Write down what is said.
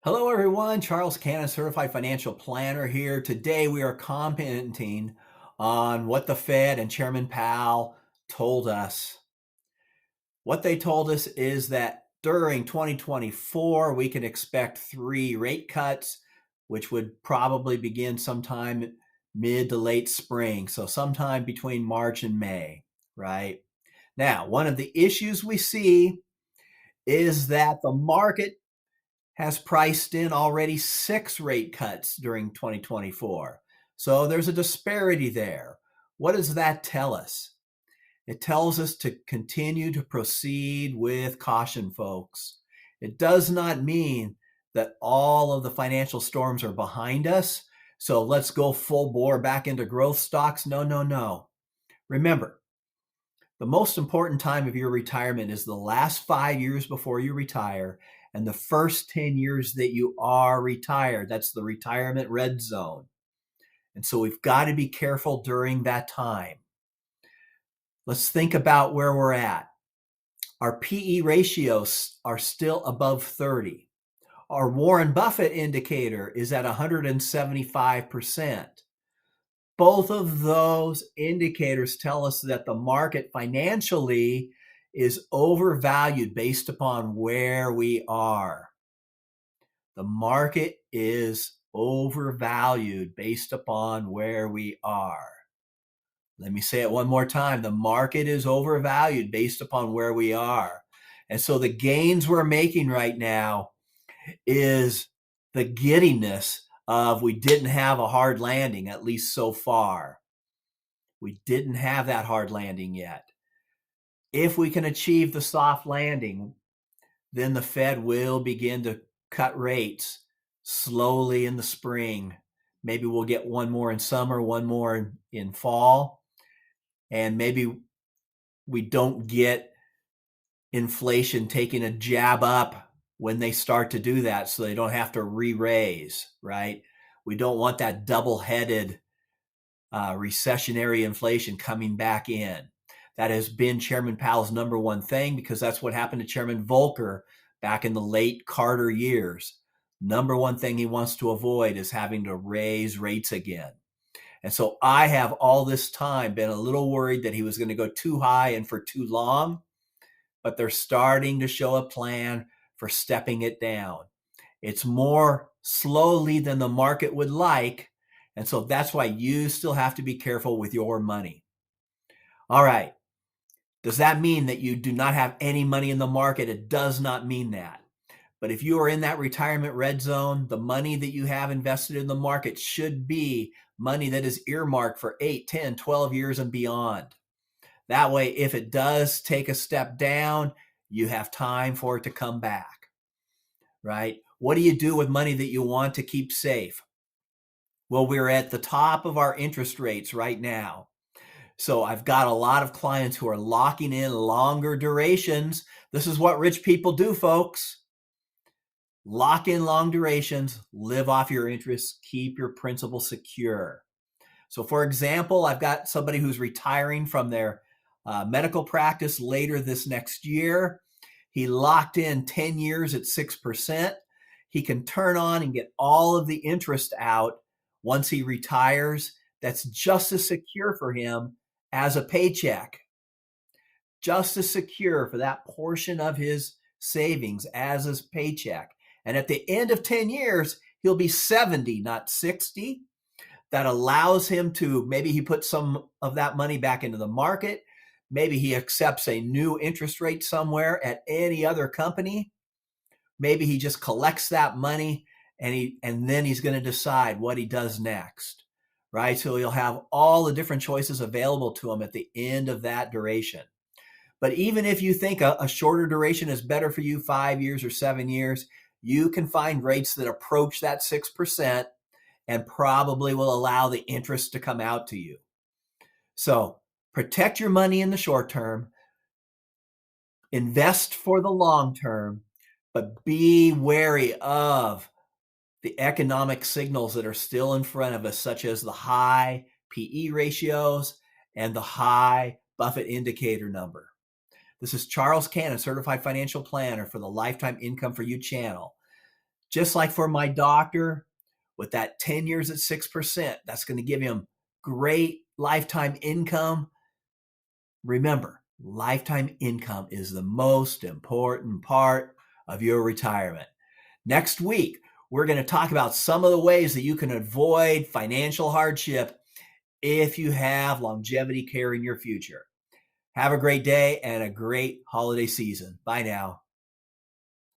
Hello, everyone. Charles Cannon, Certified Financial Planner here. Today, we are commenting on what the Fed and Chairman Powell told us. What they told us is that during 2024, we can expect 3 rate cuts, which would probably begin sometime mid to late spring. So, sometime between March and May, right? Now, one of the issues we see is that the market has priced in already 6 rate cuts during 2024. So there's a disparity there. What does that tell us? It tells us to continue to proceed with caution, folks. It does not mean that all of the financial storms are behind us. So let's go full bore back into growth stocks. No, no, no. Remember, the most important time of your retirement is the last 5 years before you retire and the first 10 years that you are retired. That's the retirement red zone. And so we've got to be careful during that time. Let's think about where we're at. Our PE ratios are still above 30. Our Warren Buffett indicator is at 175%. Both of those indicators tell us that the market financially is overvalued based upon where we are. The market is overvalued based upon where we are. Let me say it one more time. The market is overvalued based upon where we are. And so the gains we're making right now is the giddiness of we didn't have a hard landing, at least so far. We didn't have that hard landing yet. If we can achieve the soft landing, then the Fed will begin to cut rates slowly in the spring. Maybe we'll get one more in summer, one more in fall, and maybe we don't get inflation taking a jab up when they start to do that, so they don't have to re-raise, right? We don't want that double-headed recessionary inflation coming back in. That has been Chairman Powell's number one thing because that's what happened to Chairman Volcker back in the late Carter years. Number one thing he wants to avoid is having to raise rates again. And so I have all this time been a little worried that he was going to go too high and for too long, but they're starting to show a plan for stepping it down. It's more slowly than the market would like, and so that's why you still have to be careful with your money. All right. Does that mean that you do not have any money in the market? It does not mean that. But if you are in that retirement red zone, the money that you have invested in the market should be money that is earmarked for 8, 10, 12 years and beyond. That way, if it does take a step down, you have time for it to come back, right? What do you do with money that you want to keep safe? Well, we're at the top of our interest rates right now. So I've got a lot of clients who are locking in longer durations. This is what rich people do, folks. Lock in long durations, live off your interest, keep your principal secure. So for example, I've got somebody who's retiring from their medical practice later this next year. He locked in 10 years at 6%. He can turn on and get all of the interest out once he retires. That's just as secure for him as a paycheck. Just as secure for that portion of his savings as his paycheck. And at the end of 10 years, he'll be 70, not 60. That allows him to, maybe he puts some of that money back into the market. Maybe he accepts a new interest rate somewhere at any other company. Maybe he just collects that money and then he's going to decide what he does next, right? So he'll have all the different choices available to him at the end of that duration. But even if you think a shorter duration is better for you, 5 years or 7 years, you can find rates that approach that 6% and probably will allow the interest to come out to you. So protect your money in the short term, invest for the long term, but be wary of the economic signals that are still in front of us, such as the high PE ratios and the high Buffett indicator number. This is Charles Cannon, Certified Financial Planner for the Lifetime Income for You channel. Just like for my doctor, with that 10 years at 6%, that's going to give him great lifetime income. Remember, lifetime income is the most important part of your retirement. Next week, we're going to talk about some of the ways that you can avoid financial hardship if you have longevity care in your future. Have a great day and a great holiday season. Bye now.